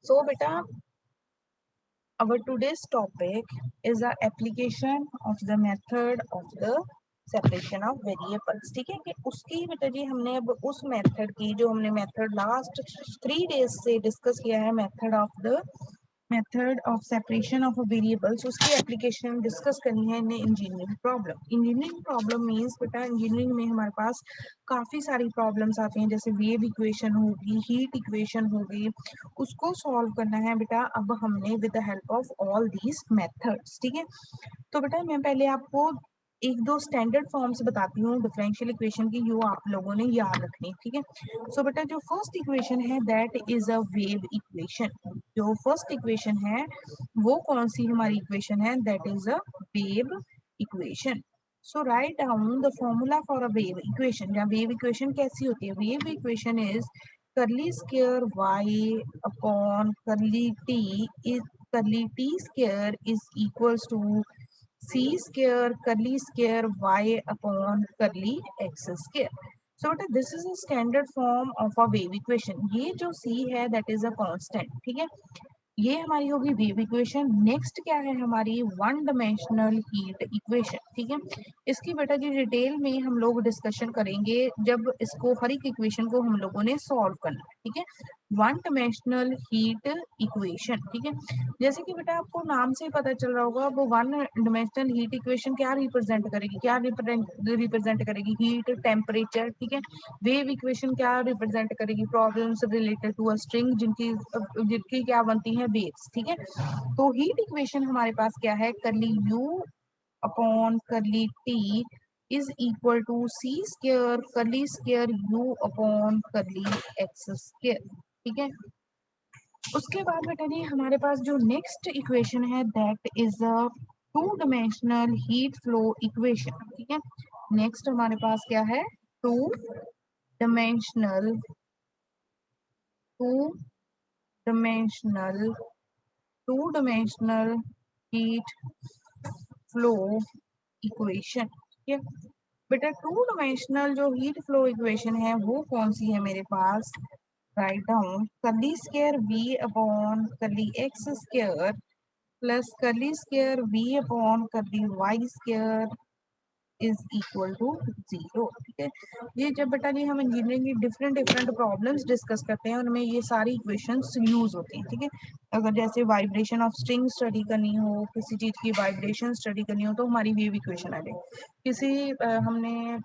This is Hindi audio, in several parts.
So beta, our today's topic is the application of the method of the separation of variables. ठीक है कि उसकी बेटा जी हमने अब उस मेथड की जो हमने मेथड लास्ट 3 days से डिस्कस किया है, method of separation of variables, उसकी एप्लीकेशन डिस्कस करनी है इन engineering problem. Engineering problem means बेटा इंजीनियरिंग में हमारे पास काफ़ी सारी प्रॉब्लम्स आती हैं, जैसे वेव इक्वेशन होगी, हीट इक्वेशन होगी, उसको सॉल्व करना है बेटा अब हमने with the help of all these methods. ठीक है, तो बेटा मैं पहले आपको एक दो स्टैंडर्ड फॉर्म्स बताती हूँ डिफरेंशियल इक्वेशन की, जो आप लोगों ने याद रखनी है। ठीक है, सो बेटा जो फर्स्ट इक्वेशन है that is a wave equation. जो फर्स्ट इक्वेशन है वो कौन सी हमारी इक्वेशन है? That is a wave equation. So write down the formula for a wave equation. या वेव इक्वेशन कैसी होती है? Wave equation is curly square y upon curly t square is equals to c square curly square y upon curly x square. So this is a standard form of a wave equation. ये जो c है that is a constant. ठीक है, ये हमारी होगी वेव इक्वेशन। नेक्स्ट क्या है हमारी? One dimensional heat equation. ठीक है, इसकी बेटा जी डिटेल में हम लोग डिस्कशन करेंगे जब इसको हर एक इक्वेशन को हम लोगों ने सॉल्व करना है। ठीक है, वन डायमेंशनल हीट इक्वेशन। ठीक है, जैसे कि बेटा आपको नाम से ही पता चल रहा होगा, वो वन डायमेंशनल हीट इक्वेशन क्या रिप्रेजेंट करेगी? क्या रिप्रेजेंट करेगी? Heat, temperature. ठीक है, वेव इक्वेशन क्या रिप्रेजेंट करेगी? Problems related to a string जिनकी जिनकी क्या बनती है? वेव्स। ठीक है, तो हीट इक्वेशन हमारे पास क्या है? Curly u upon curly t is equal to c square curly square u upon curly x square. ठीक है, उसके बाद बेटा जी हमारे पास जो नेक्स्ट इक्वेशन है that is a two dimensional heat flow equation. ठीक है, नेक्स्ट हमारे पास क्या है? Two dimensional two dimensional two dimensional heat flow equation. ठीक है बेटा, टू डायमेंशनल जो हीट फ्लो इक्वेशन है वो कौन सी है मेरे पास? Write down curly square v upon curly x square plus curly square v upon curly y square is equal to 0। ठीक है, ये जब बेटा जी हम इंजीनियरिंग की डिफरेंट डिफरेंट प्रॉब्लम्स डिस्कस करते हैं उनमें ये सारी इक्वेशंस यूज होती हैं। ठीक है, अगर जैसे वाइब्रेशन ऑफ स्ट्रिंग स्टडी करनी हो, किसी चीज की वाइब्रेशन स्टडी करनी हो, तो हमारी वेव इक्वेशन आ जाए। किसी हमने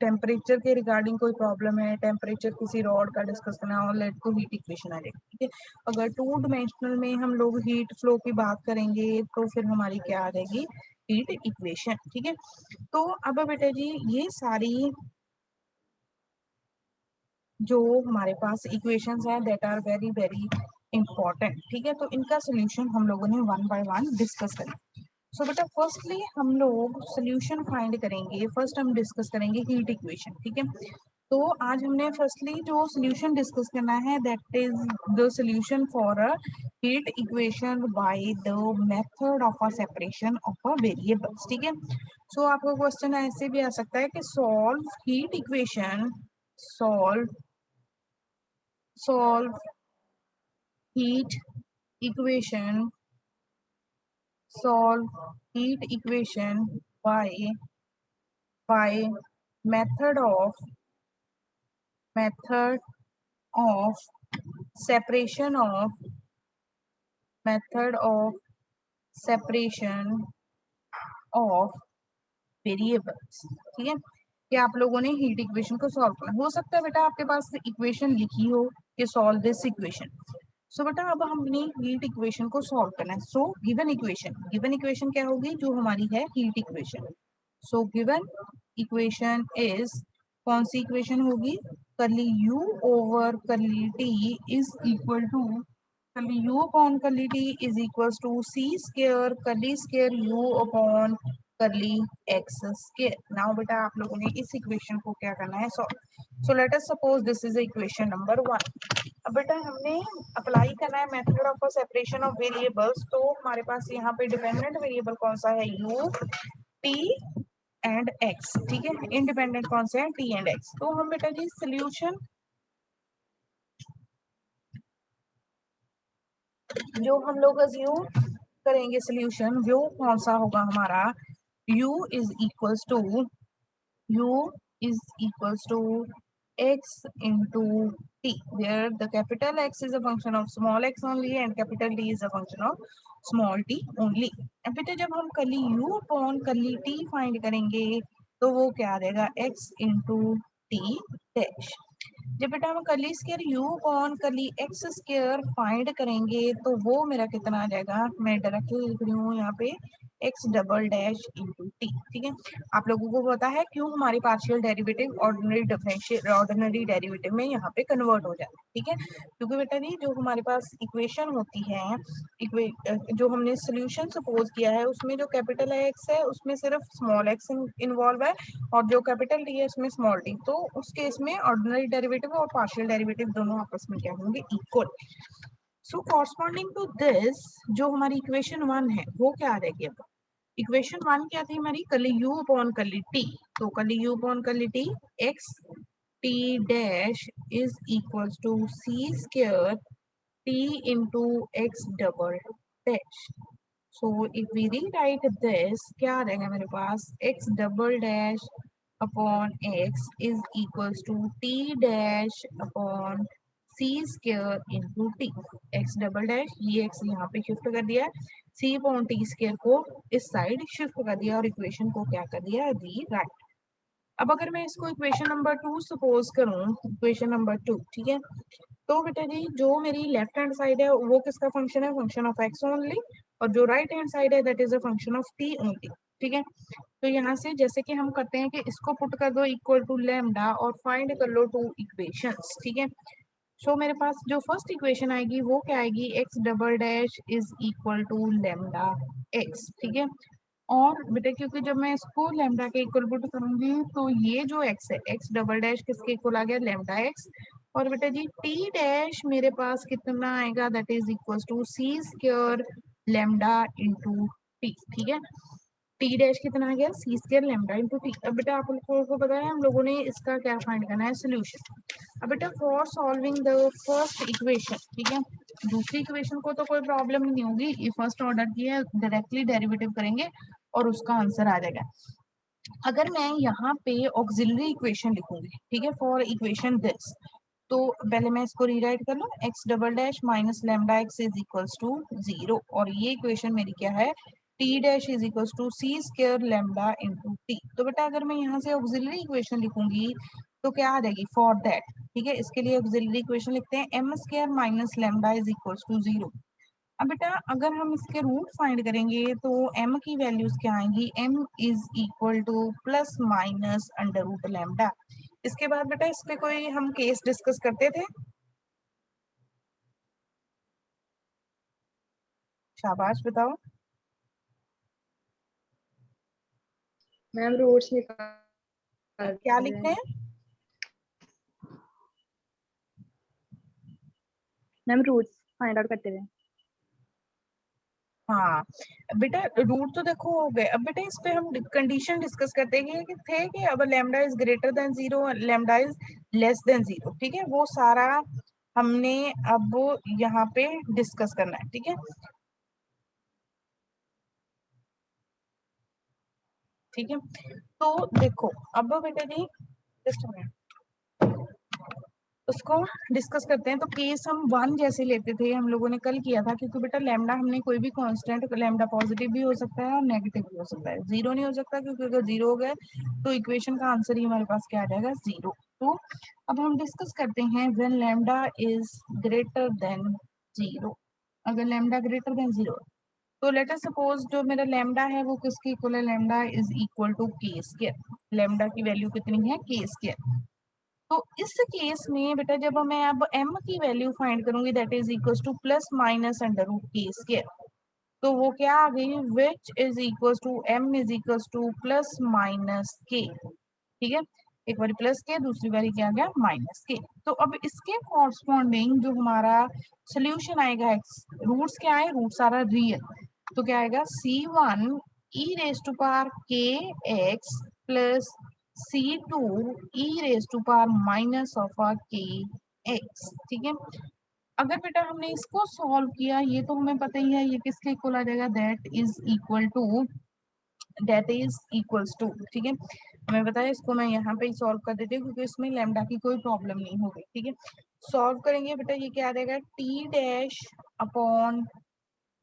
टेम्परेचर के रिगार्डिंग कोई प्रॉब्लम है, टेम्परेचर किसी रॉड का डिस्कस करना हो, लेट को हीट इक्वेशन आ जाएगी। ठीक है, अगर टू डायमेंशनल में हम लोग हीट फ्लो की बात करेंगे तो फिर हमारी क्या आ जाएगी? Heat equation. ठीक है, तो अब बेटा जी ये सारी जो हमारे पास इक्वेशंस हैं that are very very important. ठीक है, तो इनका सोल्यूशन हम लोगों ने वन बाय वन डिस्कस करें। सो बेटा फर्स्टली हम लोग सोल्यूशन फाइंड करेंगे। फर्स्ट हम डिस्कस करेंगे हीट इक्वेशन। ठीक है, तो आज हमने फर्स्टली जो सोल्यूशन डिस्कस करना है that is the solution for a heat equation by the method of a separation of a variables. ठीक है, सो आपका क्वेश्चन ऐसे भी आ सकता है कि solve heat equation, solve solve heat equation, solve heat equation by method of method of separation of method of separation of variables। ठीक है, कि आप लोगों ने हीट इक्वेशन को सॉल्व करना। हो सकता है बेटा आपके पास इक्वेशन लिखी हो कि सॉल्व दिस इक्वेशन। सो बेटा अब हमने हीट इक्वेशन को सॉल्व करना है। सो गिवन इक्वेशन क्या होगी? जो हमारी है heat equation. So given equation is कौन सी इक्वेशन होगी? Curly u over curly t is equal to curly u upon curly t is equal to c square curly square u upon curly x square. Now बेटा आप लोगों ने इस इक्वेशन को क्या करना है? So let us suppose this is equation number 1। अब बेटा हमने अप्लाई करना है method of separation of variables. तो हमारे पास यहाँ पे डिपेंडेंट वेरिएबल कौन सा है? u, t and x। ठीक है, इंडिपेंडेंट कौन से हैं? t and x। तो हम बेटा जी सोल्यूशन जो हम लोग अज्यूम करेंगे सोल्यूशन वो कौन सा होगा हमारा, u is equals to u is equals to x into t, where the capital X is a function of small x only and capital T is a function of small t only. अब बेटा जब हम curly u upon curly t find करेंगे तो वो क्या आ जाएगा, x into t डैश। जब बेटा हम curly square u upon curly x square find करेंगे तो वो मेरा कितना आ जाएगा, मैं डायरेक्टली लिख रही हूँ यहाँ पे x double dash into t. ठीक है, आप लोगों को पता है क्यों हमारी पार्शियल डेरिवेटिव ऑर्डिनरी डेरिवेटिव में यहाँ पे कन्वर्ट हो जाता है। ठीक है, क्योंकि बेटा जी जो हमारे पास इक्वेशन होती है, जो हमने सोल्यूशन सपोज किया है उसमें जो कैपिटल एक्स है उसमें सिर्फ स्मॉल एक्स इन्वॉल्व है और जो कैपिटल टी है उसमें स्मॉल टी, तो उस केस में ऑर्डिनरी डेरिवेटिव और पार्शियल डेरिवेटिव दोनों आपस में क्या होंगे, equal. So corresponding to this जो हमारी इक्वेशन 1 है वो क्या आ जाएगी, अब इक्वेशन 1 क्या थी हमारी, curly u upon curly t, तो curly u upon curly t x t dash is equals to c square t into x double dash. So if we rewrite this, क्या आ जाएगा मेरे पास, x double dash upon x is equals to t dash upon c square into t। x double dash ये x यहाँ पे शिफ्ट कर दिया, c upon t square को इस साइड शिफ्ट कर दिया और इक्वेशन को क्या कर दिया, रीराइट। अब अगर मैं इसको इक्वेशन नंबर 2 सपोज करूं, इक्वेशन नंबर 2, ठीक है, तो बेटा जी जो मेरी लेफ्ट हैंड साइड है वो किसका फंक्शन है, फंक्शन ऑफ एक्स ओनली, और जो राइट हैंड साइड है that is a function of T only. ठीक है, तो यहाँ से जैसे कि हम करते हैं कि इसको पुट कर दो इक्वल टू लेमडा और फाइंड कर लो टू इक्वेशंस। ठीक है, सो मेरे पास जो फर्स्ट इक्वेशन आएगी वो क्या आएगी, x double dash is equal to lambda x. ठीक है, और बेटा क्योंकि जब मैं इसको लेमडा के इक्वल पुट करूंगी तो ये जो x है, x डबल डैश किसके इक्वल आ गया, लेमडा x, और बेटा जी t डैश मेरे पास कितना आएगा, that is equal to c square lambda into t. ठीक है, t डैश कितना आ गया, c square lambda into t. अब बेटा आप लोगों को पता है हम लोगों ने इसका क्या फाइंड करना है, सोल्यूशन। अब बेटा for solving the first equation, ठीक है, दूसरी इक्वेशन को तो कोई प्रॉब्लम नहीं होगी, ये फर्स्ट ऑर्डर की है, डायरेक्टली डेरिवेटिव करेंगे और उसका आंसर आ जाएगा। अगर मैं यहाँ पे ऑक्सिलरी इक्वेशन लिखूंगी, ठीक है, फॉर इक्वेशन दिस, तो पहले मैं इसको रीराइट कर लूँ, x double dash minus lambda x is equals to 0, और ये इक्वेशन मेरी क्या है, t dash is equals to c square lambda into t. तो बेटा अगर मैं यहाँ से ऑक्सिलरी इक्वेशन लिखूंगी तो क्या आ जाएगी, फॉर दैट। ठीक है, इसके लिए ऑक्सिलरी इक्वेशन लिखते हैं, m square minus lambda is equals to 0। अब बेटा अगर हम इसके रूट फाइंड करेंगे तो m की वैल्यूज क्या आएंगी, m is equal to plus minus under root lambda. इसके बाद बेटा इस पे कोई हम केस डिस्कस करते थे, शाबाश बताओ। मैम रूट्स निकाल क्या रहे लिखते हैं। हैं, मैम रूट्स फाइंड आउट करते हुए। हाँ बेटा रूट तो देखो हो गए। अब बेटा इस पे हम कंडीशन डिस्कस करते हैं कि थे कि अब lambda is greater than 0, lambda is less than 0। ठीक है, वो सारा हमने अब यहाँ पे डिस्कस करना है। ठीक है, ठीक है, तो देखो अब बेटा जी जस्ट उसको डिस्कस करते हैं। तो केस हम 1 जैसे लेते थे, हम लोगों ने कल किया था, क्योंकि बेटा लेमडा हमने कोई भी कांस्टेंट, लेमडा पॉजिटिव भी हो सकता है और नेगेटिव भी हो सकता है, जीरो नहीं हो सकता, क्योंकि अगर जीरो हो गया तो इक्वेशन का आंसर ही हमारे पास क्या आ जाएगा, 0। तो अब हम डिस्कस करते हैं when lambda is greater than 0। अगर लेमडा ग्रेटर देन 0, तो लेट अस सपोज जो मेरा लेमडा है वो किसके इक्वल है, लेमडा इज इक्वल टू के स्क्वायर। लेमडा की वैल्यू कितनी है, के स्क्वायर। तो इस केस में बेटा जब मैं अब m की वैल्यू फाइंड करूंगी that is equal to plus minus under root k square, तो वो क्या आ गई, which is equal to m is equal to plus minus k. ठीक है, एक बार प्लस के, दूसरी बारी क्या आ गया, माइनस के। तो अब इसके कॉरस्पॉन्डिंग जो हमारा सोल्यूशन आएगा, रूट्स क्या है, रूट सारा रियल, तो क्या आएगा, c1 e raise to power k x plus c2 e raise to power minus of k x. ठीक है, अगर बेटा हमने इसको सॉल्व किया, ये तो हमें पता ही है ये किसके इक्वल आ जाएगा, दैट इज इक्वल्स टू, ठीक है। हमें बताया, इसको मैं यहाँ पे ही सॉल्व कर देती हूँ क्योंकि इसमें लैम्डा की कोई प्रॉब्लम नहीं होगी, ठीक है। सॉल्व करेंगे बेटा, ये क्या आ जाएगा, t dash upon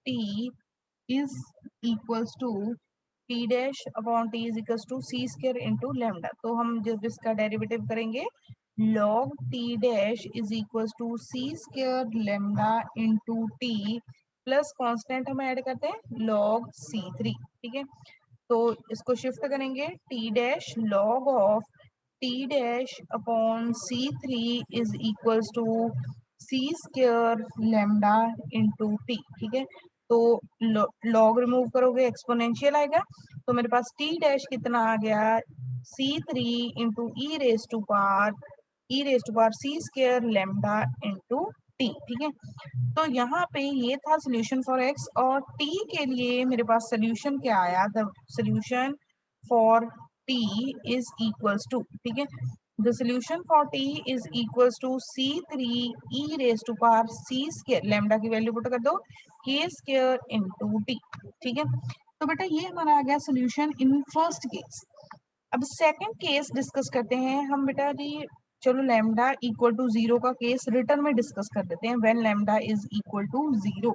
t is equals to t dash upon t is equals to c square into lambda. तो हम जब इसका डेरिवेटिव करेंगे, log t dash is equals to c square lambda into t plus constant हम ऐड करते हैं log c3, ठीक है। तो इसको शिफ्ट करेंगे, t dash log of t dash upon c three is equals to c square lambda into t, ठीक है। तो लॉग रिमूव करोगे एक्सपोनेंशियल आएगा, तो मेरे पास टी डैश कितना आ गया, c three into e raise to power c square lambda into t, ठीक है। तो यहाँ पे ये था सोल्यूशन फॉर एक्स, और टी के लिए मेरे पास सोल्यूशन क्या आया, the solution for t is equals to, ठीक है, the solution for t is equals to c three e raise to power c square, lambda की वैल्यू पुट कर दो, के स्क्वायर इंटू टी, ठीक है। तो बेटा ये हमारा आ गया सोल्यूशन इन फर्स्ट केस। अब सेकंड केस डिस्कस करते हैं हम बेटा जी। चलो लैम्डा इक्वल टू जीरो का केस रिटर्न में डिस्कस कर देते हैं, when lambda is equal to zero.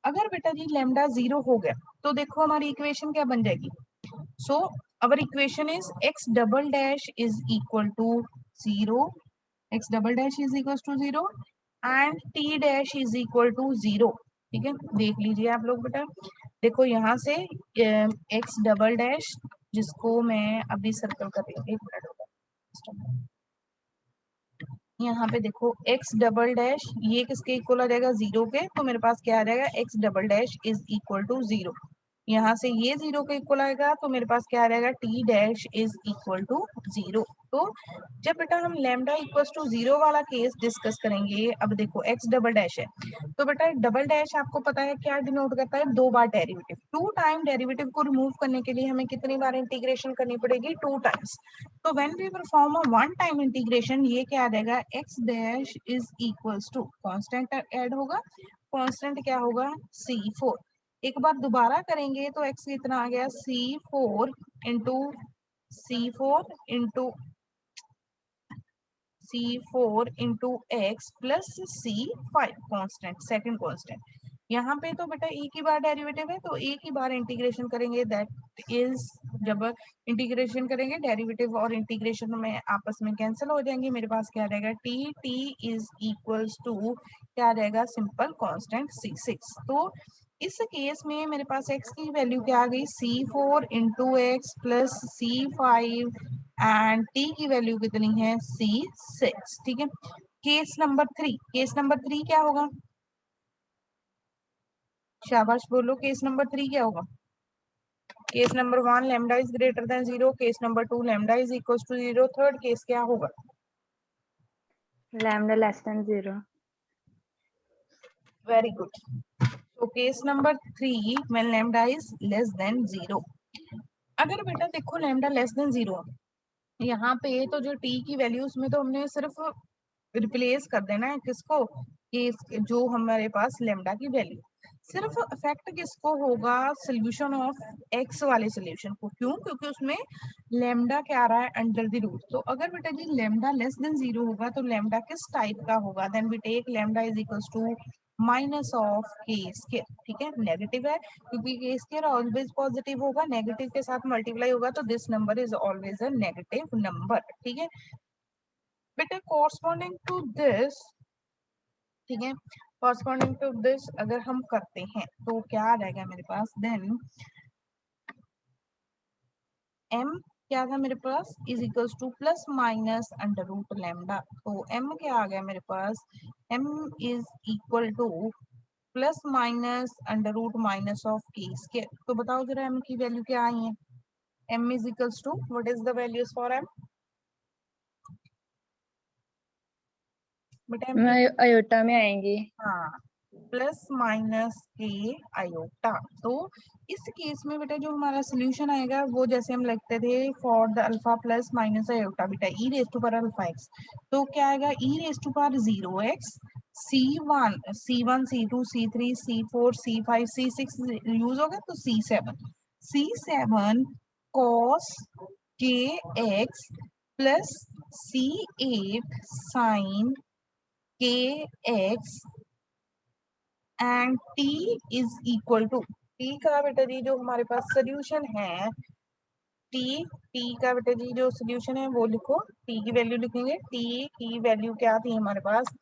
अगर बेटा जी लैम्डा जीरो हो गया तो देखो हमारी इक्वेशन क्या बन जाएगी। So our equation is x double dash is equal to zero, x double dash is equal to zero and t dash is equal to zero, ठीक है। देख लीजिए आप लोग बेटा, देखो यहाँ से एक्स डबल डैश, जिसको मैं अभी सर्कल कर रही हूँ, एक मिनट होगा, यहाँ पे देखो x डबल डैश ये किसके इक्वल आ जाएगा, जीरो के। तो मेरे पास क्या आ जाएगा, x double dash is equal to zero, यहाँ से ये जीरो के इक्वल आएगा, तो मेरे पास क्या आ जाएगा, t dash is equal to zero. तो जब बेटा हम लैम्डा इक्वल्स टू जीरो वाला केस डिस्कस करेंगे, अब देखो x डबल डैश है, तो बेटा डबल डैश आपको पता है क्या डिनोट करता है, दो बार डेरिवेटिव। टू टाइम डेरिवेटिव को रिमूव करने के लिए हमें कितनी बार इंटीग्रेशन करनी पड़ेगी, टू टाइम्स। तो when we perform a one time integration, ये क्या आ जाएगा, x dash is equals to constant add होगा, कांस्टेंट क्या होगा, c4। एक बार दोबारा करेंगे तो x कितना आ गया, c4 into x plus c5 constant, second constant. यहाँ पे तो बेटा एक ही बार डेरिवेटिव है, तो एक ही बार इंटीग्रेशन करेंगे, दैट इज, जब इंटीग्रेशन करेंगे डेरिवेटिव और इंटीग्रेशन में आपस में कैंसिल हो जाएंगे, मेरे पास क्या आ जाएगा, टी इज इक्वल्स टू क्या आ जाएगा, सिंपल कांस्टेंट c6। तो इस केस में मेरे पास x की वैल्यू क्या आ गई, c4 into x plus c5 and t की वैल्यू कितनी है, c6, ठीक है। केस नंबर थ्री क्या होगा, शाबाश बोलो, केस नंबर थ्री क्या होगा। Case number one lambda is greater than zero, case number two lambda is equal to zero, third case क्या होगा, lambda less than 0। Very good. तो case number three when lambda is less than zero. अगर बेटा देखो लैम्डा लेस देन जीरो, यहाँ पे तो जो टी की वैल्यूज में तो हमने सिर्फ रिप्लेस कर देना है किसको, कि जो हमारे पास लेमडा की वैल्यू, सिर्फ इफेक्ट किसको होगा, सोल्यूशन ऑफ एक्स वाले सोल्यूशन को। क्यों, क्योंकि उसमें लेमडा क्या आ रहा है, अंडर द रूट। तो अगर बेटा जी लेमडा लेस देन जीरो होगा तो लेमडा किस टाइप का होगा, then we take lambda is equals to minus of k square, ठीक है। नेगेटिव है क्योंकि के स्क्वायर ऑलवेज पॉजिटिव होगा, नेगेटिव के साथ मल्टीप्लाई होगा, तो this number is always a negative number, ठीक है बेटा। कॉरस्पॉन्डिंग टू दिस, ठीक है, कॉरस्पॉन्डिंग टू दिस अगर हम करते हैं तो क्या आ जाएगा मेरे पास, देन m क्या था मेरे पास, is equals to plus minus under root lambda. तो m क्या आ गया मेरे पास, m is equal to plus minus under root minus of k square. तो बताओ जरा m की वैल्यू क्या आई है, m is equals to, what is the values for m, बेटा m की, अयोटा में आएंगी। हाँ, प्लस माइनस के आयोटा। तो इस केस में बेटा जो हमारा सोल्यूशन आएगा वो जैसे हम लिखते थे, for the alpha plus minus iota beta e raise to power alpha x, तो क्या आएगा, e raise to power zero x C1, C1, C2, C3, C4, C5, C6 use हो गया, तो C7 cos kx plus C8 sin kx and t is equal to, t का बेटा जी जो हमारे पास सोल्यूशन है, t t का बेटा जी जो सोल्यूशन है वो लिखो, t की वैल्यू लिखेंगे, t की वैल्यू क्या थी हमारे पास,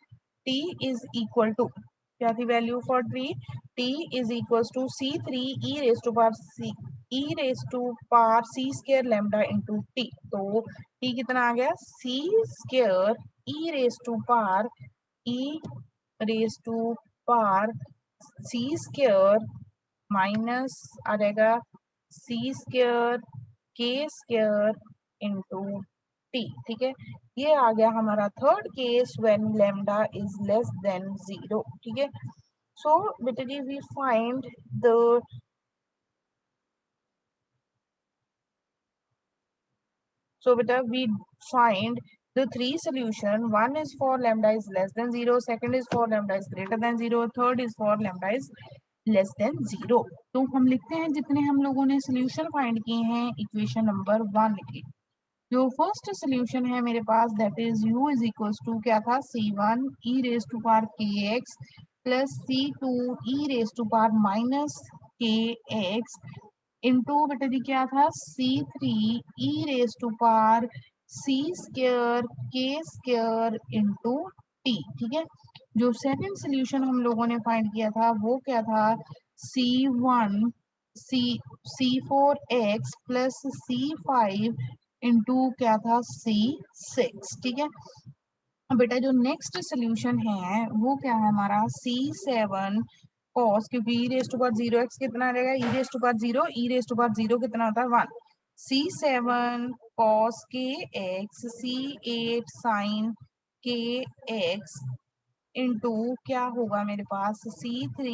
t इज इक्वल टू, क्या थी value for t is equal to C3 e raise to power c e raise to power c square lambda into t, तो t कितना आ गया, c square e raise to power e raise to power c square minus आ जाएगा c square k square into t, ठीक है। ये आ गया हमारा third case when lambda is less than 0, ठीक है। सो बेटा जी we find the, so beta we find the three solution. One is for lambda is less than 0, second is for lambda is greater than 0, third is for lambda is less than 0। तो हम लिखते हैं जितने हम लोगों ने सोल्यूशन फाइंड किए हैं इक्वेशन नंबर 1 के। जो फर्स्ट सोल्यूशन है मेरे पास that is u is equals to क्या था, C1 e raise to power kx plus C2 e raise to power minus kx into बेटा जी क्या था, C3 e raise to power c square k square into t, ठीक है। जो सेकंड सोल्यूशन हम लोगों ने फाइंड किया था वो क्या था, C1 C C4x plus C5 into क्या था, C6, ठीक है। अब बेटा जो नेक्स्ट सोल्यूशन है वो क्या है हमारा, C7 cos, क्योंकि e raise to power 0x कितना रहेगा, e raise to power 0, e raise to power 0 कितना होता है 1, C7 cos kx C8 sin kx into क्या होगा मेरे पास, C3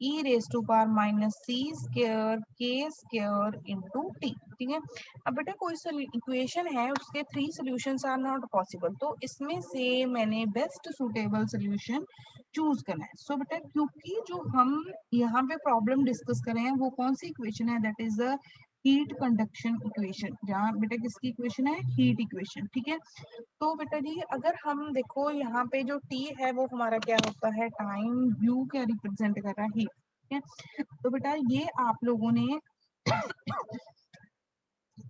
e raise to power minus c square k square into t, ठीक है। अब बेटा कोई इक्वेशन है उसके 3 सॉल्यूशंस आर नॉट पॉसिबल, तो इसमें से मैंने बेस्ट सुटेबल सॉल्यूशन चूज करना है। सो बेटा क्योंकि जो हम यहाँ पे प्रॉब्लम डिस्कस कर रहे हैं वो कौन सी इक्वेशन है, that is the heat conduction equation, जहाँ बेटा किसकी इक्वेशन है, हीट इक्वेशन, ठीक है। तो बेटा जी अगर हम देखो यहाँ पे जो t है वो हमारा क्या होता है, टाइम, u क्या रिप्रेजेंट कर रहा है, हीट, ठीक है। तो बेटा ये आप लोगों ने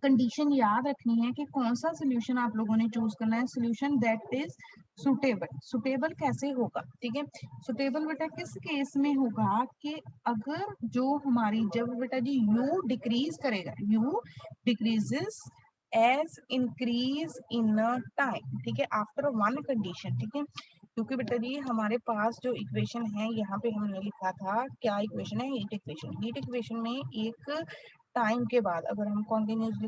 कंडीशन याद रखनी है कि कौन सा सोल्यूशन आप लोगों ने चूज करना है, solution that is suitable. Suitable कैसे होगा, ठीक है। सुटेबल बेटा किस केस में होगा कि अगर जो हमारी, जब बेटा जी u डिक्रीज करेगा, u decreases as increase in time, ठीक है, आफ्टर वन कंडीशन, ठीक है। क्योंकि बेटा जी हमारे पास जो इक्वेशन है यहाँ पे हमने लिखा था, क्या इक्वेशन है, हीट इक्वेशन। हीट इक्वेशन में एक टाइम के बाद अगर हम कॉन्टिन्यूसली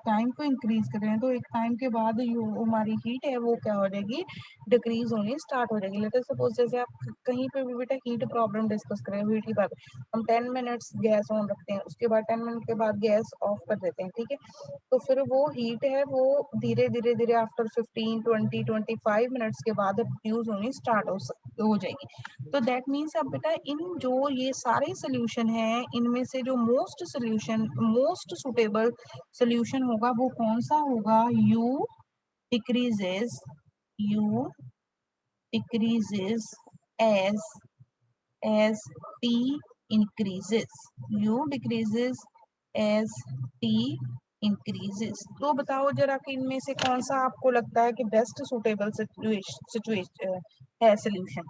टाइम को इंक्रीज कर रहे हैं, तो एक टाइम के बाद जो हमारी हीट है वो क्या हो जाएगी, डिक्रीज होनी स्टार्ट हो जाएगी। लेट अस सपोज जैसे आप कहीं पे भी बेटा हीट प्रॉब्लम डिस्कस करें, हीट की बात, हम 10 मिनट्स गैस ऑन रखते हैं, उसके बाद 10 मिनट के बाद गैस ऑफ कर देते हैं, ठीक है। तो फिर वो हीट है वो धीरे धीरे धीरे आफ्टर 15 20 25 मिनट्स के बाद रिड्यूस होनी स्टार्ट हो जाएगी। तो दैट मीन्स अब बेटा इन जो ये सारे सोल्यूशन हैं इनमें से जो मोस्ट सुटेबल सोल्यूशन होगा वो कौन सा होगा, decreases u decreases as t increases, u decreases as t increases। तो बताओ जरा कि इनमें से कौन सा आपको लगता है कि बेस्ट सुटेबल सिचुएशन है सोल्यूशन,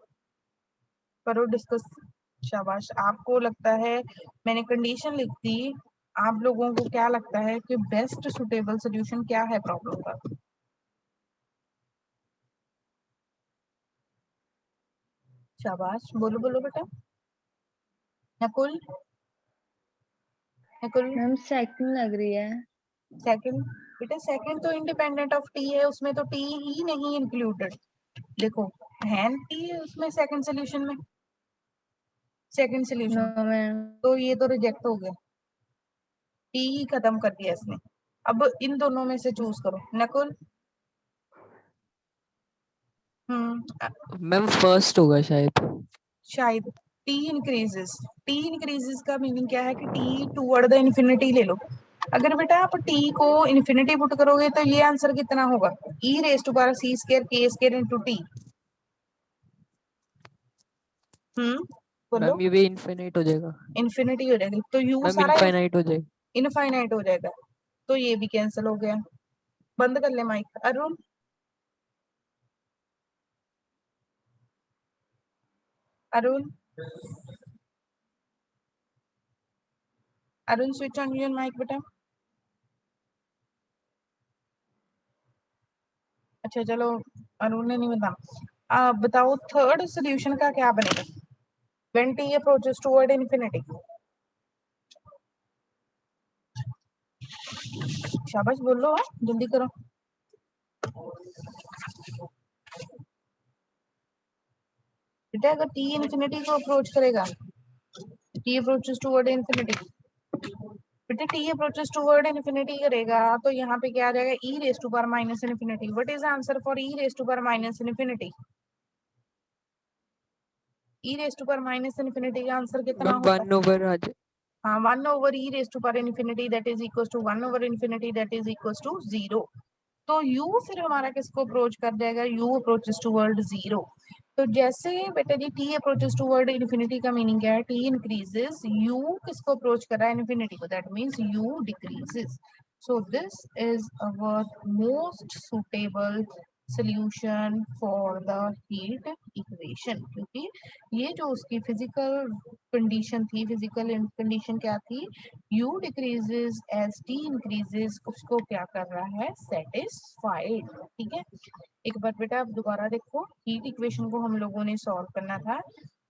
करो डिस्कस। शाबाश, आपको लगता है, मैंने कंडीशन लिख दी, आप लोगों को क्या लगता है कि बेस्ट सुटेबल सोल्यूशन क्या है प्रॉब्लम का, शाबाश, बोलो बोलो बेटा। नकुल, नकुल मैम सेकंड लग रही है। सेकंड, बेटा सेकंड तो इंडिपेंडेंट ऑफ टी है, उसमें तो टी ही नहीं इंक्लूडेड, देखो है टी उसमें सेकंड सोल्यूशन में, सेकंड नो सोल्यूशन, मैम। तो ये तो रिजेक्ट हो गया, टी ही खत्म कर दिया इसने। अब इन दोनों में से चूज करो, नकुल मैम फर्स्ट होगा शायद। शायद t इंक्रीजेस का मीनिंग क्या है कि t टूवर्ड द इन्फिनिटी ले लो। अगर बेटा आप t को इन्फिनिटी पुट करोगे तो ये आंसर कितना होगा, e raise to power c square k square into t। बोलो। मैम ये भी इनफिनिट हो जाएगा। इन्फिनिटी हो जाएगी तो u मैम सारा इनफाइनाइट हो जाएगा। इनफाइनाइट हो जाएगा, तो ये भी कैंसिल हो गया। बंद कर ले mic Arun. Arun Arun switch on your mic बेटा। अच्छा चलो, अरुण ने नहीं बता। बताओ थर्ड सोल्यूशन का क्या बनेगा when t approaches toward infinity. शाबाश बोलो, जल्दी करो। बेटा अगर t इन्फिनिटी को अप्रोच करेगा, t अप्रोचेस टुवर्ड इन्फिनिटी, बेटा t अप्रोचेस टुवर्ड इन्फिनिटी करेगा तो यहाँ पे क्या आ जाएगा, e raise to power minus infinity. What is answer for e raise to power minus infinity? e raise to power minus infinity का आंसर कितना मैम होगा? 1/, आ जाए। हाँ, 1 over e raised to power infinity that is equals to 1 over infinity that is equals to 0। तो u फिर हमारा किसको अप्रोच कर जाएगा, u अप्रोचेस टुवर्ड 0। तो जैसे बेटा जी t अप्रोचेस टुवर्ड इन्फिनिटी का मीनिंग क्या है, t इंक्रीजेस, u किसको अप्रोच कर रहा है, इन्फिनिटी को, that means u decreases. So this is our most suitable solution for the heat equation, क्योंकि ये जो उसकी फिजिकल कंडीशन थी, फिजिकल कंडीशन क्या थी, u decreases as t increases, उसको क्या कर रहा है, सेटिस्फाइड। ठीक है, एक बार बेटा आप दोबारा देखो, हीट इक्वेशन को हम लोगों ने सॉल्व करना था।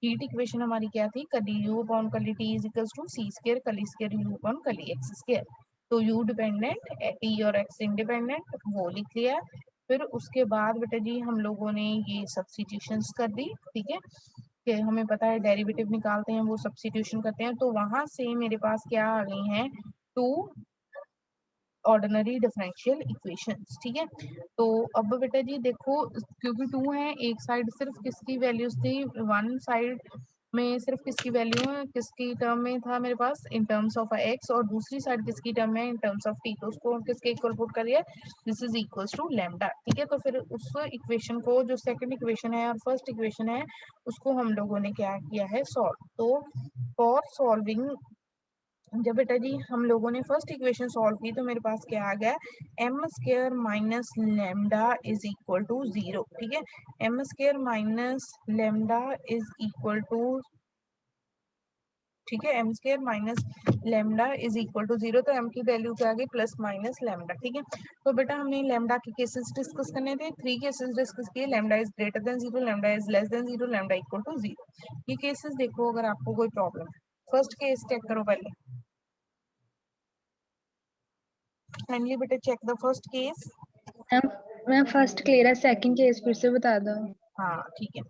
हीट इक्वेशन हमारी क्या थी, curly u upon curly t is equals to c square curly square u upon curly x square. तो u डिपेंडेंट, t और x इंडिपेंडेंट, वो लिख लिया। फिर उसके बाद बेटा जी हम लोगों ने ये सब्स्टिट्यूशंस कर दी। ठीक है, कि हमें पता है डेरिवेटिव निकालते हैं वो सब्स्टिट्यूशन करते हैं, तो वहां से मेरे पास क्या आ गई हैं, टू ऑर्डिनरी डिफरेंशियल इक्वेशंस। ठीक है, तो अब बेटा जी देखो, क्योंकि टू है, एक साइड सिर्फ किसकी वैल्यूज थी, वन साइड में सिर्फ किसकी वैल्यू है, किसकी टर्म में था मेरे पास, इन टर्म्स ऑफ एक्स, और दूसरी साइड किसकी टर्म में, इन टर्म्स ऑफ टी, तो उसको किसके इक्वल पुट करिए, this is equals to lambda. ठीक है, तो फिर उस इक्वेशन को, जो सेकंड इक्वेशन है और फर्स्ट इक्वेशन है, उसको हम लोगों ने क्या किया है, सॉल्व। तो फॉर सॉल्विंग, जब बेटा जी हम लोगों ने फर्स्ट इक्वेशन सॉल्व की तो मेरे पास क्या आ गया, m square minus lambda is equal to 0। ठीक है, m square minus lambda is equal to, ठीक है, m square minus lambda is equal to 0, तो एम की वैल्यू क्या आ गई, प्लस माइनस लेमडा। ठीक है, तो बेटा हमने लेमडा के केसेस डिस्कस करने थे, 3 केसेस डिस्कस किए, lambda is greater than 0, lambda is less than 0, lambda equal to 0। ये केसेस देखो अगर आपको कोई प्रॉब्लम है। फर्स्ट केस चेक करो पहले, kindly बेटा check the first case. Ma'am first clear है, सेकंड केस फिर से बता दो। हाँ ठीक है,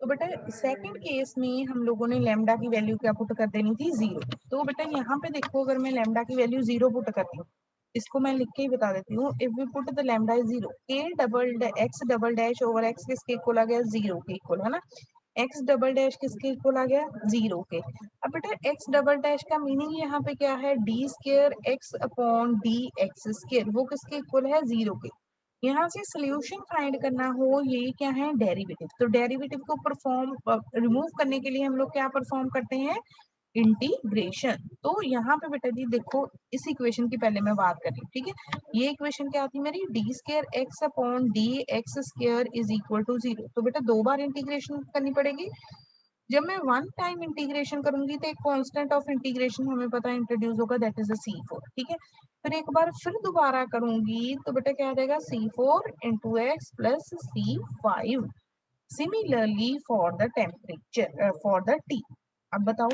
तो बेटा सेकंड केस में हम लोगों ने लेमडा की वैल्यू क्या पुट कर देनी थी, 0। तो बेटा यहाँ पे देखो, अगर मैं लेमडा की वैल्यू 0 पुट करती हूँ, इसको मैं लिख के ही बता देती हूँ, if we put the lambda is 0, के double x double dash over x किसके इक्वल आ गया, 0 के इक्वल, है ना। एक्स डबल डैश किसके इक्वल आ गया, 0 के। अब बेटा एक्स डबल डैश का मीनिंग यहाँ पे क्या है, d square x upon d x square, वो किसके इक्वल है, 0 के। यहाँ से सोल्यूशन फाइंड करना हो, ये क्या है, डेरिवेटिव। तो डेरिवेटिव को परफॉर्म रिमूव करने के लिए हम लोग क्या परफॉर्म करते हैं, इंटीग्रेशन। तो यहाँ पे बेटा जी देखो, इस इक्वेशन की पहले मैं बात कर रही हूँ। ठीक है, ये इक्वेशन क्या आती है मेरी, d square x upon d x square is equal to 0। तो बेटा 2 बार इंटीग्रेशन करनी पड़ेगी। जब मैं वन टाइम इंटीग्रेशन करूंगी तो एक कांस्टेंट ऑफ इंटीग्रेशन हमें पता है इंट्रोड्यूस होगा, दैट इज c4। ठीक है, फिर एक बार फिर दोबारा करूंगी तो बेटा क्या आ जाएगा, c4 into x plus c5। Similarly for the temperature, for the T. अब बताओ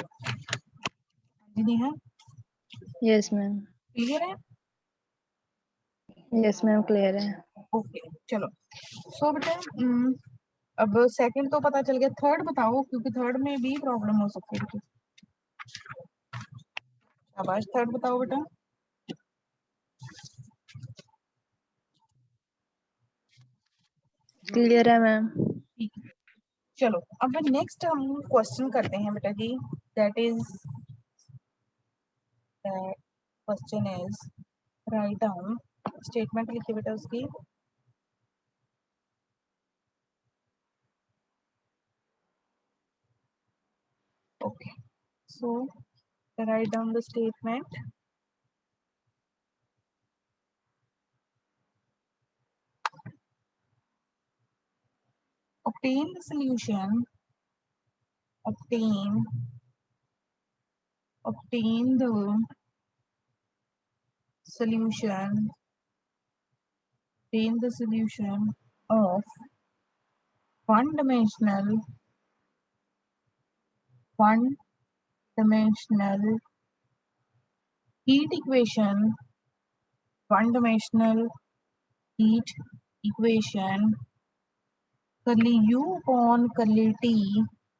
जी, है यस मैम। क्लियर है? यस मैम क्लियर है। ओके चलो, सो बेटा अब सेकंड तो पता चल गया, थर्ड बताओ, क्योंकि थर्ड में भी प्रॉब्लम हो सकती है। शाबाश, थर्ड बताओ बेटा। क्लियर है मैम। ठीक है, चलो अब नेक्स्ट हम क्वेश्चन करते हैं बेटा जी। That is question is write down, statement लिखिए बेटा उसकी। Okay, so write down the statement. Obtain the solution. Obtain the solution. Obtain the solution of one-dimensional heat equation. One-dimensional heat equation. Curly u upon curly t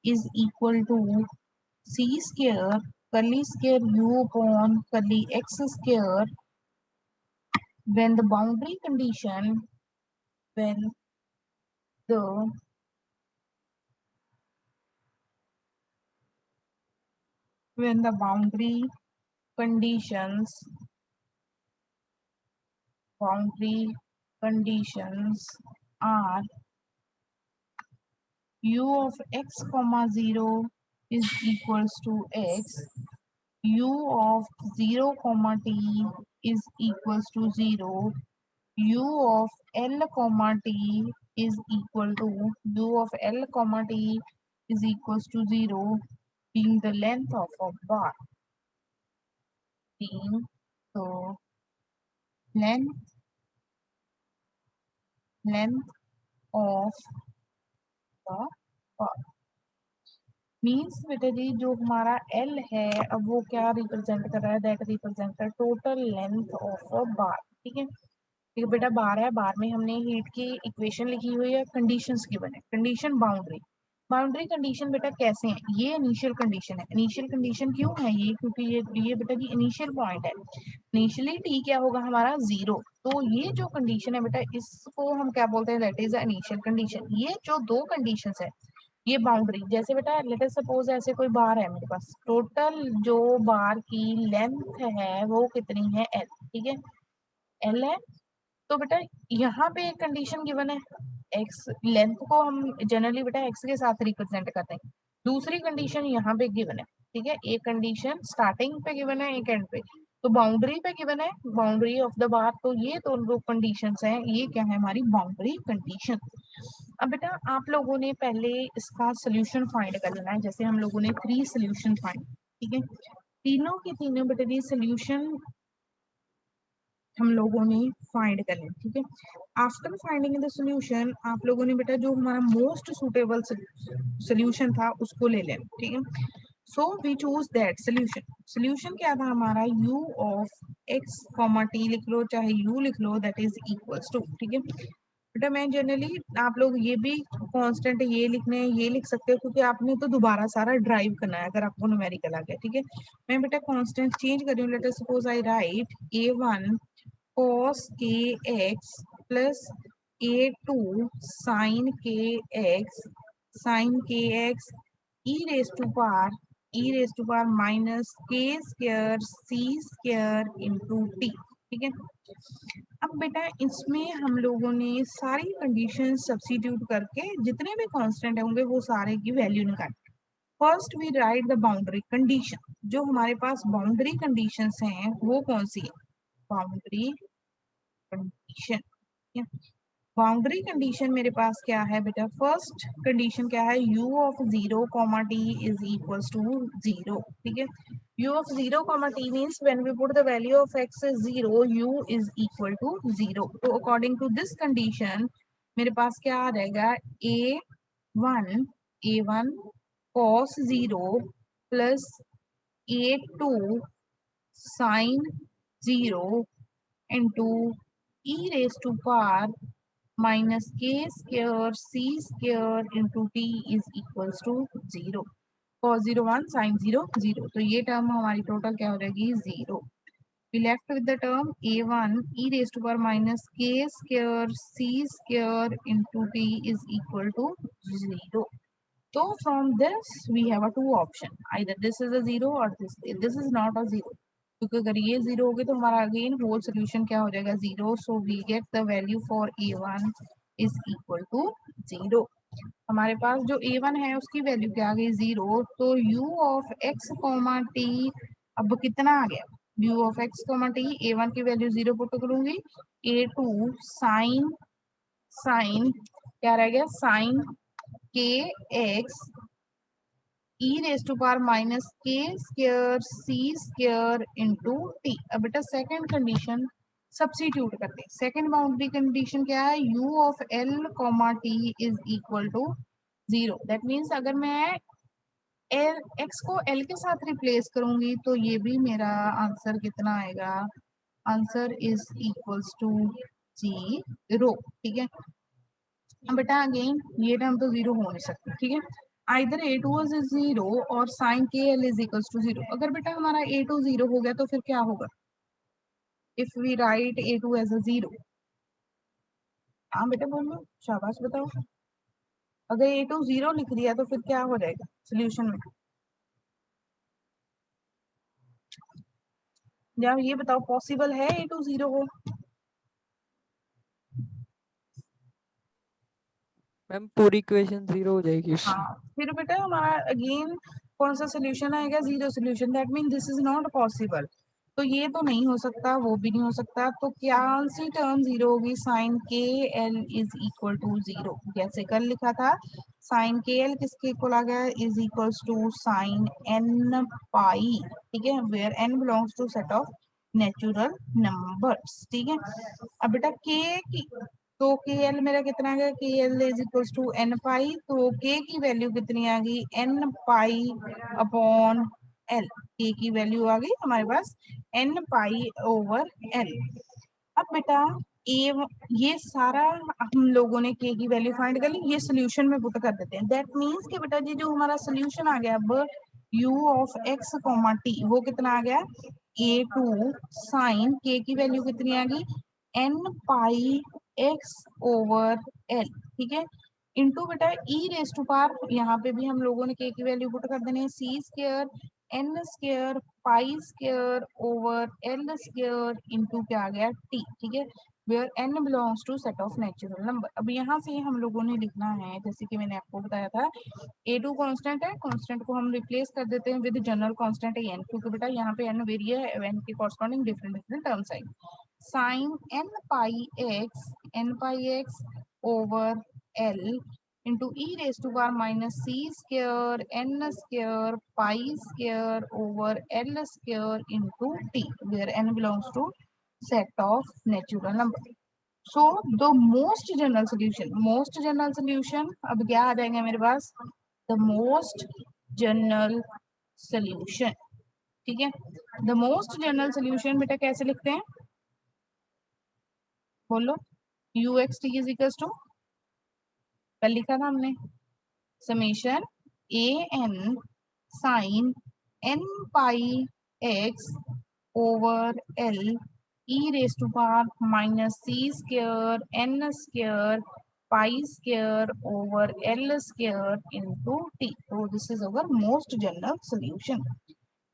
is equal to c square curly square u upon curly x square when the boundary condition when the boundary conditions are u of x comma 0 is equals to x, u of 0 comma t is equals to 0, u of l comma t is equal to u of l comma t is equals to 0, being the length of a bar, being the length of the bar. Means बेटा जी जो हमारा L है अब वो क्या रिप्रेजेंट कर रहा है, that represent total length of a bar. ठीक है, ठीक है बेटा, बार है, बार में हमने हीट की इक्वेशन लिखी हुई है, कंडीशंस गिवन है, कंडीशन बाउंड्री कंडीशन बेटा कैसे हैं, ये इनिशियल कंडीशन है। इनिशियल कंडीशन क्यों है ये, क्योंकि ये बेटा जी इनिशियल पॉइंट है, इनिशियली टी क्या होगा हमारा 0, तो ये जो कंडीशन है बेटा इसको हम क्या बोलते हैं, दैट इज इनिशियल कंडीशन। ये जो दो कंडीशंस है ये बाउंड्री, जैसे बेटा लेट अस सपोज ऐसे कोई बार है मेरे पास, टोटल जो बार की लेंथ है वो कितनी है L, ठीक है L है, तो बेटा यहाँ पे एक कंडीशन गिवन है, एक्स लेंथ को हम जनरली बेटा एक्स के साथ रिप्रेजेंट करते हैं, दूसरी कंडीशन यहाँ पे गिवन है, ठीक है, एक कंडीशन स्टार्टिंग पे गिवन है एक एंड पे, तो बाउंड्री पे गिवन है बाउंड्री ऑफ द बार, तो ये तो दो कंडीशंस हैं, ये क्या है हमारी बाउंड्री कंडीशन। अब बेटा आप लोगों ने पहले इसका सोल्यूशन फाइंड कर लेना है, जैसे हम लोगों ने 3 सोल्यूशन फाइंड, ठीक है, तीनों के तीनों बेटा ये सोल्यूशन हम लोगों ने फाइंड कर लिया, ठीक है। आफ्टर फाइंडिंग द सॉल्यूशन आप लोगों ने बेटा जो हमारा मोस्ट सुटेबल सॉल्यूशन था उसको ले लेना, ठीक है। So we choose that solution क्या था हमारा, u of x comma t लिख लो चाहे u लिख लो, दैट इज इक्वल्स टू, ठीक है बेटा। मैं जनरली आप लोग ये भी कांस्टेंट ये लिखने ये लिख सकते हो, क्योंकि आपने तो दोबारा सारा ड्राइव करना है अगर आपको न्यूमेरिकल आ गया, ठीक है। मैं बेटा कांस्टेंट चेंज कर रही हूँ, let us suppose I right a1 cos kx plus a2 sin kx e raised to power minus k square c square into t, ठीक है। अब बेटा इसमें हम लोगों ने सारी कंडीशन सब्स्टिट्यूट करके जितने भी कांस्टेंट होंगे वो सारे की वैल्यू निकाली। First we write the boundary condition, जो हमारे पास बाउंड्री कंडीशंस हैं वो कौन सी है, बाउंड्री कंडीशन। बाउंड्री कंडीशन मेरे पास क्या है बेटा, फर्स्ट कंडीशन क्या है, u of 0 comma t is equals to 0, ठीक है। u of 0 comma t means when we put the value of x is 0 u is equal to 0, तो अकॉर्डिंग टू दिस कंडीशन मेरे पास क्या आ जाएगा, a1 cos 0 plus a2 sin 0 into e raised to power minus k square c square into t is equals to 0, cos 0 1 sin 0 0, तो ये टर्म हमारी टोटल क्या हो जाएगी 0। we left with the term a1 e raised to power minus k square c square into t is equal to 0. So from this we have a two option, either this is a 0 or this is not a 0, क्योंकि अगर ये 0 हो गए तो हमारा अगेन होल सोल्यूशन क्या हो जाएगा 0. So we get the value for a1 is equal to 0. हमारे पास जो a1 है उसकी वैल्यू क्या आ गई 0. तो u of x comma t अब कितना आ गया, u of x comma t a1 की वैल्यू 0 पुट करूंगी, a2 साइन साइन क्या रह गया sine k x e raise to power minus k square c square into t. अब बेटा सेकंड कंडीशन सब्स्टिट्यूट करते हैं. सेकंड बाउंड्री कंडीशन क्या है, u of l comma t is equal to 0. That means अगर मैं एल एक्स को एल के साथ रिप्लेस करूंगी तो ये भी मेरा आंसर कितना आएगा, आंसर इज इक्वल्स टू 0. ठीक है. अब बेटा अगेन ये टर्म तो 0 हो नहीं सकती. ठीक है. आइदर a2 इज 0 और साइन के एल इज इक्वल्स टू 0. अगर बेटा हमारा a2 0 हो गया तो फिर क्या होगा, if we write a2 as a 0. हाँ बेटा बोलो, शाबाश बताओ. अगर a2 0 लिख दिया तो फिर क्या हो जाएगा सोल्यूशन में, जब ये बताओ पॉसिबल है a2 0 हो. मैम पूरी इक्वेशन 0 हो जाएगी उससे. हाँ फिर बेटा हमारा अगेन कौन सा सोल्यूशन आएगा, 0 solution. That mean this is not possible. तो ये तो नहीं हो सकता, वो भी नहीं हो सकता. तो क्या सी टर्म 0 होगी, साइन के एल इज इक्वल टू 0. जैसे कल लिखा था साइन के एल किसके इक्वल आ गया, is equals to sine n pi. ठीक है, where n belongs to set of natural numbers. ठीक है. अब बेटा के की तो के एल मेरा कितना आ गया, k l is equals to n pi. तो के की वैल्यू कितनी आ गई, एन पाई अपॉन एल. के की वैल्यू आ गई हमारे पास एन पाई ओवर एल. अब बेटा ए ये सारा हम लोगों ने के की वैल्यू फाइंड कर ली, ये सोल्यूशन में पुट कर देते हैं. दैट मीन्स कि बेटा जी जो हमारा सोल्यूशन आ गया अब u of x comma T वो कितना आ गया, a2 साइन के की वैल्यू कितनी आ गई n पाई x ओवर l. ठीक है. इनटू बेटा e रेस टू पावर, यहाँ पे भी हम लोगों ने k की वैल्यू पुट कर देनी है, c square n square pi square over l square into क्या आ गया t. ठीक है, where n belongs to set of natural number. अब यहाँ से हम लोगों ने लिखना है जैसे कि मैंने आपको बताया था, a2 कांस्टेंट है, कांस्टेंट को हम रिप्लेस कर देते हैं विद जनरल कांस्टेंट n, क्योंकि बेटा यहाँ पे n वेरी है, n के कॉरस्पॉन्डिंग डिफरेंट डिफरेंट टर्म्स आएंगे. Sign n pi x over l into e raised to power minus c square n square pi square over l square into t, where n belongs to set of natural number. So the most general solution अब क्या आ जाएगा मेरे पास, the most general solution. ठीक है. the most general solution बेटा कैसे लिखते हैं, बोलो. ux t is equals to, कल लिखा था हमने, summation a n sine n pi x over l e raise to power minus c square n square pi square over l square into t. तो this is our most general solution.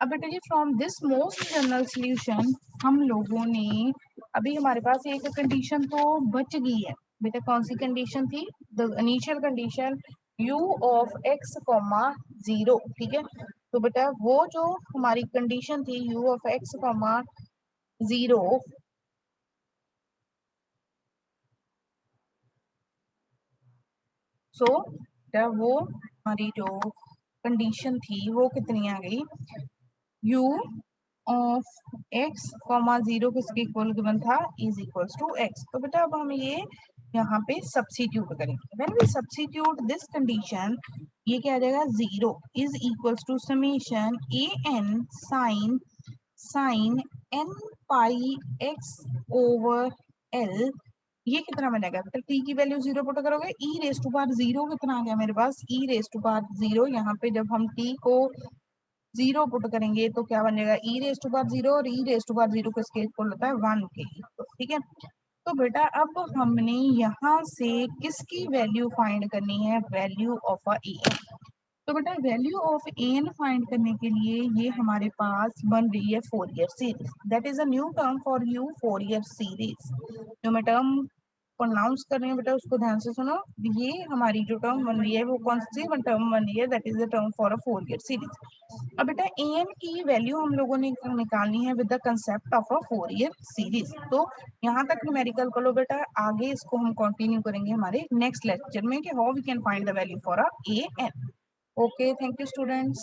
अब बेटा जी from this most general solution हम लोगों ने अभी हमारे पास एक कंडीशन तो बच गई है. बेटा कौन सी कंडीशन थी, the initial condition u of x comma 0. ठीक है. तो बेटा वो जो हमारी कंडीशन थी u ऑफ x कॉमा 0, सो वो हमारी जो कंडीशन थी वो कितनी आ गई, u ऑफ x कॉमा 0 किसके इक्वल गिवन था, इज इक्वल्स टू x. तो बेटा अब हम ये यहाँ पे सब्स्टिट्यूट करेंगे. When we substitute this condition ये क्या आ जाएगा, 0 is equals to summation a n sine sine n pi x over l. ये कितना बनेगा बेटा, t की वैल्यू 0 पुट करोगे, e रेस टू पावर 0 कितना आ गया मेरे पास, e रेस टू पावर 0. यहाँ पे जब हम t को जीरो पुट करेंगे तो क्या बन जाएगा, ई रेज टू पावर जीरो, और ई रेज टू पावर जीरो किसके इक्वल होता है, 1 के इक्वल। ठीक है, तो बेटा अब हमने यहाँ से किसकी वैल्यू फाइंड करनी है, वैल्यू ऑफ अ ए। तो बेटा वैल्यू ऑफ एन फाइंड करने के लिए ये हमारे पास बन रही है Fourier series. That is a new term for you, Fourier series. जो मैं टर्म प्रोनाउंस कर रही हूँ बेटा उसको ध्यान से सुनो। ये हमारी जो टर्म बन रही है वो कौन सी टर्म बन रही है, that is the term for a Fourier series. अब बेटा एन की वैल्यू हम लोगों ने निकालनी है with the concept of a Fourier series. तो यहाँ तक न्यूमेरिकल कर लो बेटा, आगे इसको हम कंटिन्यू करेंगे हमारे नेक्स्ट लेक्चर में कि how we can find the value for a a n. Okay, thank you students.